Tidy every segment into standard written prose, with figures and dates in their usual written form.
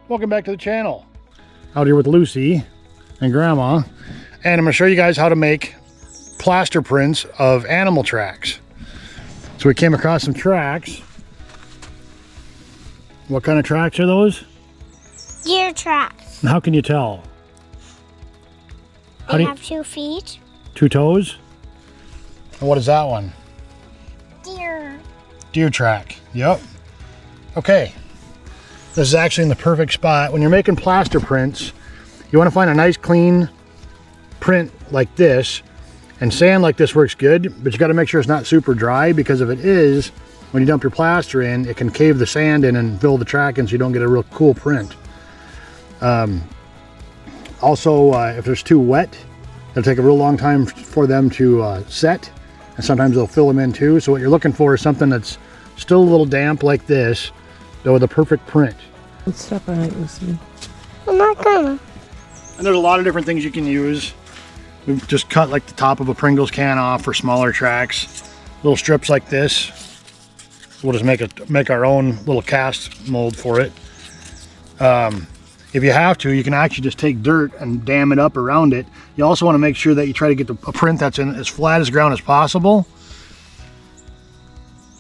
Welcome back to the channel. Out here with Lucy and Grandma, and I'm going to show you guys how to make plaster prints of animal tracks. So we came across some tracks. What kind of tracks are those? Deer tracks. And how can you tell? They have 2 feet. 2 toes? And what is that one? Deer. Deer track. Yep. Okay. This is actually in the perfect spot. When you're making plaster prints, you want to find a nice clean print like this, and sand like this works good, but you got to make sure it's not super dry, because if it is, when you dump your plaster in, it can cave the sand in and fill the track in, so you don't get a real cool print. Also, if there's too wet, it'll take a real long time for them to set, and sometimes they'll fill them in too. So what you're looking for is something that's still a little damp like this, though with a perfect print. Let's step on it, Lucy. I'm not gonna. And there's a lot of different things you can use. We've just cut like the top of a Pringles can off for smaller tracks. Little strips like this. We'll just make our own little cast mold for it. If you have to, you can actually just take dirt and dam it up around it. You also want to make sure that you try to get a print that's in as flat as ground as possible,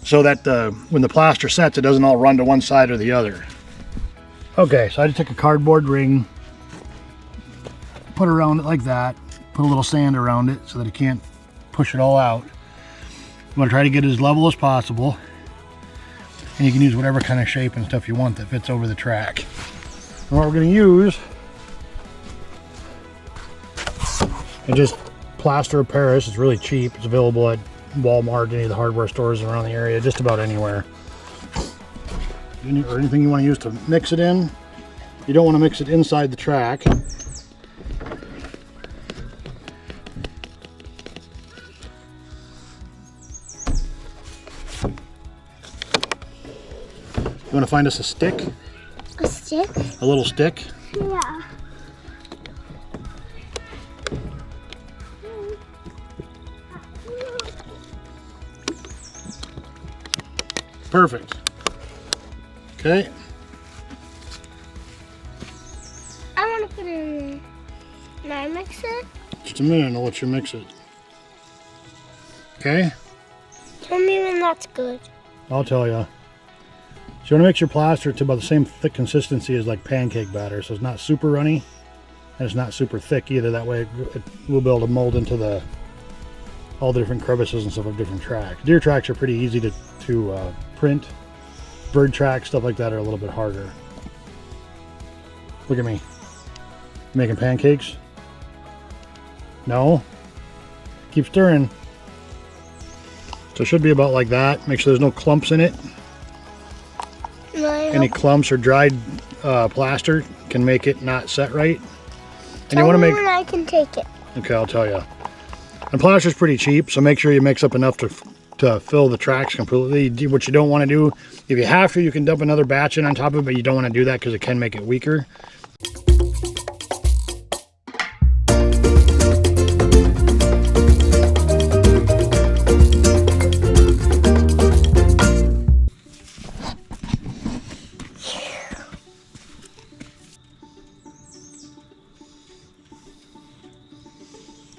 so that when the plaster sets, it doesn't all run to one side or the other. Okay, so I just took a cardboard ring, put around it like that, put a little sand around it so that it can't push it all out. You want to try to get it as level as possible, and you can use whatever kind of shape and stuff you want that fits over the track. And what we're going to use is just plaster of Paris. It's really cheap. It's available at Walmart, any of the hardware stores around the area, just about anywhere. Or anything you want to use to mix it in. You don't want to mix it inside the track. You want to find us a stick? A stick? A little stick? Yeah. Perfect. Okay. I want to put it in there. Can I mix it? Just a minute and I'll let you mix it. Okay? Tell me when that's good. I'll tell you. So you want to mix your plaster to about the same thick consistency as like pancake batter, so it's not super runny and it's not super thick either. That way it will be able to mold into all the different crevices and stuff of different tracks. Deer tracks are pretty easy to print. Bird tracks, stuff like that, are a little bit harder. Look at me. Making pancakes? No? Keep stirring. So it should be about like that. Make sure there's no clumps in it. Any clumps or dried plaster can make it not set right. And you want to make. When I can take it. Okay, I'll tell you. And plaster's pretty cheap, so make sure you mix up enough to fill the tracks completely. What you don't want to do, if you have to, you can dump another batch in on top of it, but you don't want to do that because it can make it weaker.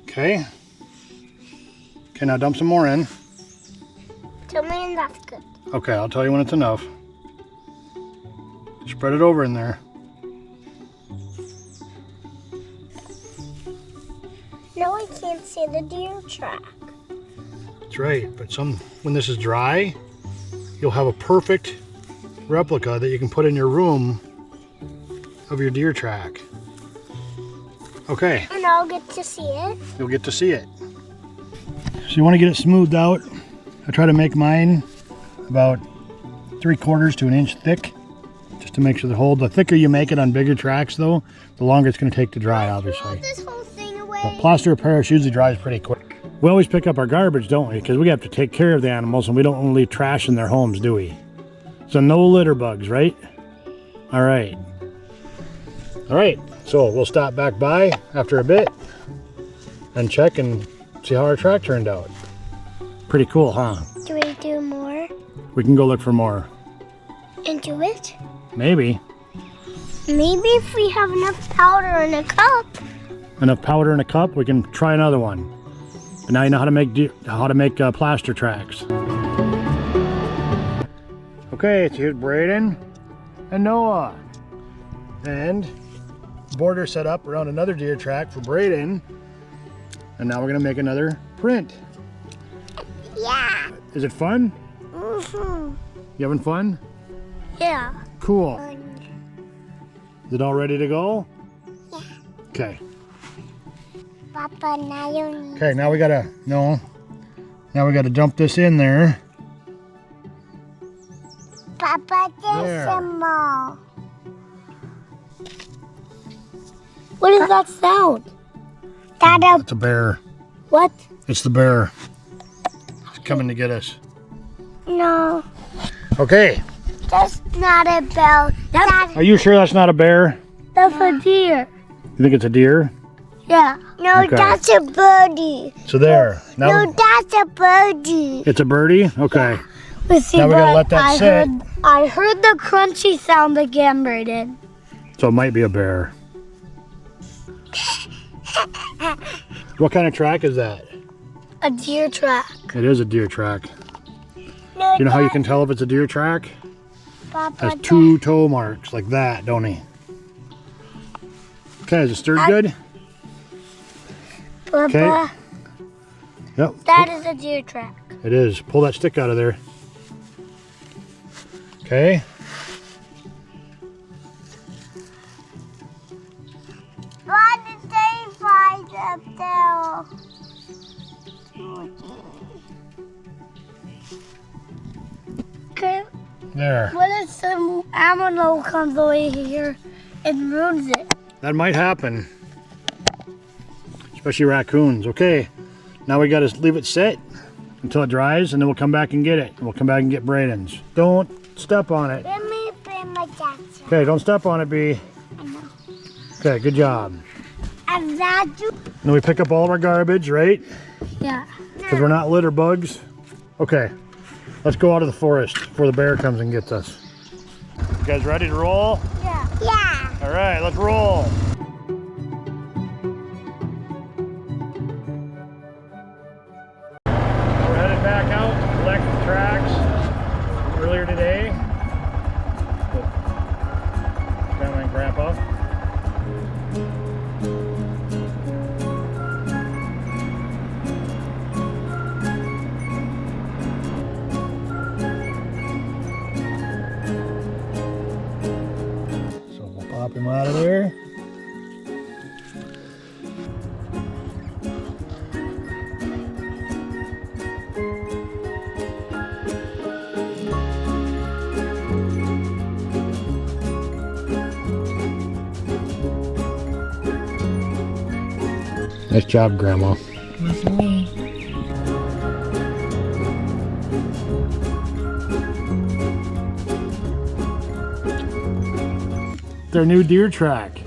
Okay. Okay, now dump some more in. Tell me when that's good. Okay, I'll tell you when it's enough. Spread it over in there. No, I can't see the deer track. That's right, but when this is dry, you'll have a perfect replica that you can put in your room of your deer track. Okay. And I'll get to see it. You'll get to see it. So you want to get it smoothed out. I try to make mine about 3/4 to an inch thick, just to make sure the hold. The thicker you make it on bigger tracks though, the longer it's going to take to dry, obviously. This whole thing away. But plaster of Paris usually dries pretty quick. We always pick up our garbage, don't we? Because we have to take care of the animals, and we don't want to leave trash in their homes, do we? So no litter bugs, right? All right. All right, so we'll stop back by after a bit and check and see how our track turned out. Pretty cool, huh? Do we do more? We can go look for more. And do it? Maybe. Maybe if we have enough powder in a cup. Enough powder in a cup, we can try another one. But now you know how to make plaster tracks. Okay, so here's Braden and Noah. And border set up around another deer track for Braden. And now we're gonna make another print. Yeah. Is it fun? Mm-hmm. You having fun? Yeah. Cool. Is it all ready to go? Yeah. Okay. Papa, now you need. Okay, now we gotta dump this in there. Papa, There. there's some more. What is that sound? It's a bear. What? It's the bear. It's coming to get us. No, Okay. that's not a bell. Are you sure that's not a bear? That's a deer. You think it's a deer? Yeah. No, Okay. that's a birdie. So there. Now No, that's a birdie. it's a birdie? Okay. Let's see, Now we gotta but let that sit. I heard the crunchy sound again, Braden. So it might be a bear. What kind of track is that? A deer track. It is a deer track. No, You know how you can tell if it's a deer track? Papa, Has two toe marks like that, don't he? Okay, is it stirred good? Papa, Okay. Yep. that is a deer track. It is. Pull that stick out of there. Okay. What did they find up there? Okay. There. What if some animal comes over here and ruins it? That might happen. Especially raccoons. Okay. Now we gotta leave it sit until it dries and then we'll come back and get it. We'll come back and get Braden's. Don't step on it. Let me bring my jacket. Okay, don't step on it, B. I know. Okay, good job. And that you. Then we pick up all of our garbage, right? Yeah. Because we're not litter bugs. Okay, let's go out of the forest before the bear comes and gets us. You guys ready to roll? Yeah. Yeah. All right, let's roll. We're headed back out to collect the tracks earlier today with Grandma and Grandpa. So we'll pop him out of there. Nice job, Grandma. Wasn't me. Their new deer track.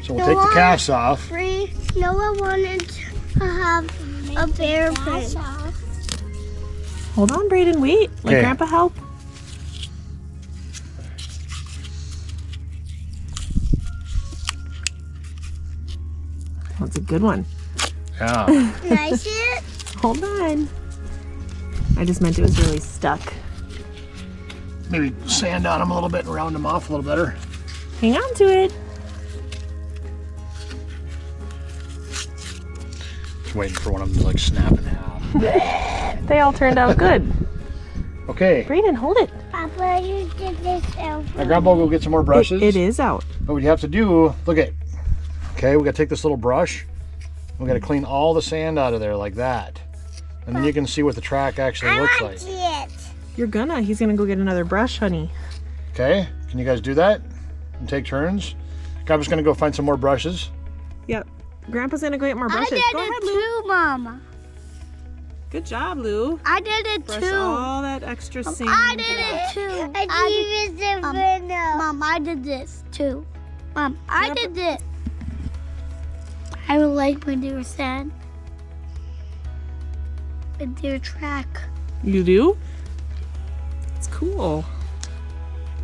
So we'll take the casts off. Free. Noah wanted to have a bear print. Hold on, Braden, wait. Let Okay. Grandpa help. That's a good one. Yeah. Can I see it? Hold on. I just meant it was really stuck. Maybe sand on them a little bit and round them off a little better. Hang on to it. Just waiting for one of them to like snap in half. They all turned out good. Okay. Braden, hold it. Papa, you did this over. Now Grandpa will go get some more brushes. It is out. But what you have to do, look at, okay, we gotta take this little brush. We gotta clean all the sand out of there like that. And then you can see what the track actually looks like. it. You're gonna. He's gonna go get another brush, honey. Okay, can you guys do that? And take turns? Grandpa's gonna go find some more brushes. Yep. Grandpa's gonna go get more I brushes. did Go ahead, it Lou. too, Mama. Good job, Lou. I did it Brush too. all that extra sand. I did it too. Mom, I did this too. Mom, I did this. I would like when they were sand. A deer track. You do? It's cool.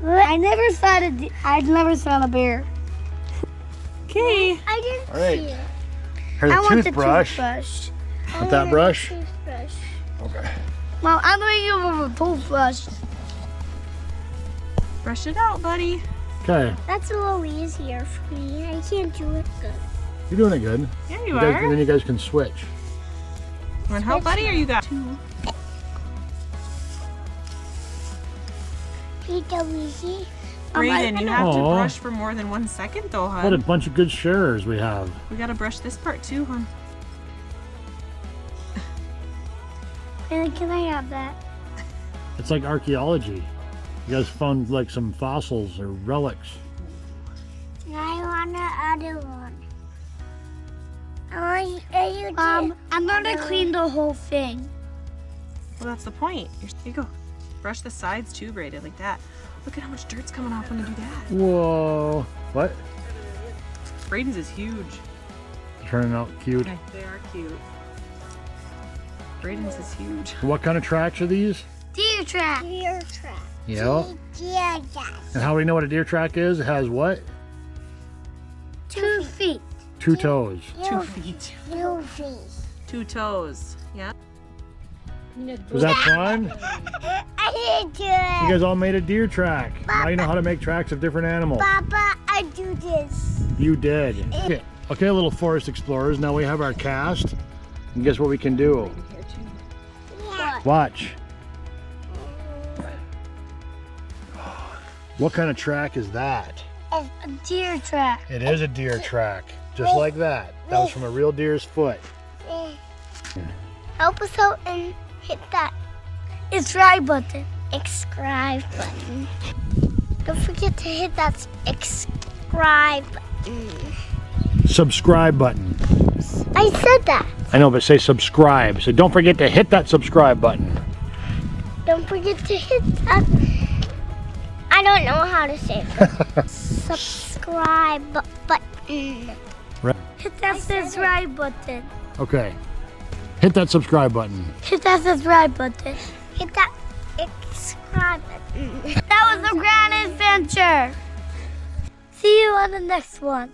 I never saw a bear. Okay. I didn't All right. see it. Here's I a want toothbrush. the toothbrush. Want that brush? Toothbrush. Okay. Mom, I'm gonna give him a toothbrush. Brush it out, buddy. Okay. That's a little easier for me. I can't do it good. You're doing it good. Yeah, you Guys, are. and then you guys can switch. Want help, buddy, or you got two? easy. Brayden, you have to Aw. brush for more than 1 second, though, What a hon. bunch of good sharers we have. We gotta brush this part too, hon. And can I have that? It's like archaeology. You guys found like some fossils or relics. I want the other one. I'm gonna clean the whole thing. Well, that's the point. Here you go. Brush the sides too, Brayden, like that. Look at how much dirt's coming off when you do that. Whoa. What? Brayden's is huge. Turning out cute. They are cute. Brayden's is huge. What kind of tracks are these? Deer track. Deer track. Yeah. Deer track. And how do we know what a deer track is? It has what? 2 feet. 2 toes. 2 feet. 2 feet. 2 toes. Yeah. Was that fun? I didn't do You it. guys all made a deer track. Now you know how to make tracks of different animals. Papa, I do this. You did. Okay, little forest explorers. Now we have our cast. And guess what we can do? Yeah. Watch. What kind of track is that? It's a deer track. It is a deer track. Just like that. That was from a real deer's foot. Help us out and hit that subscribe button. Subscribe button. Don't forget to hit that subscribe button. Subscribe button. I said that. I know, but say subscribe. So don't forget to hit that subscribe button. Don't forget to hit that. I don't know how to say it. Subscribe button. Right. Hit that subscribe button. Okay. Hit that subscribe button. Hit that subscribe button. Hit that subscribe button. That was a grand adventure. See you on the next one.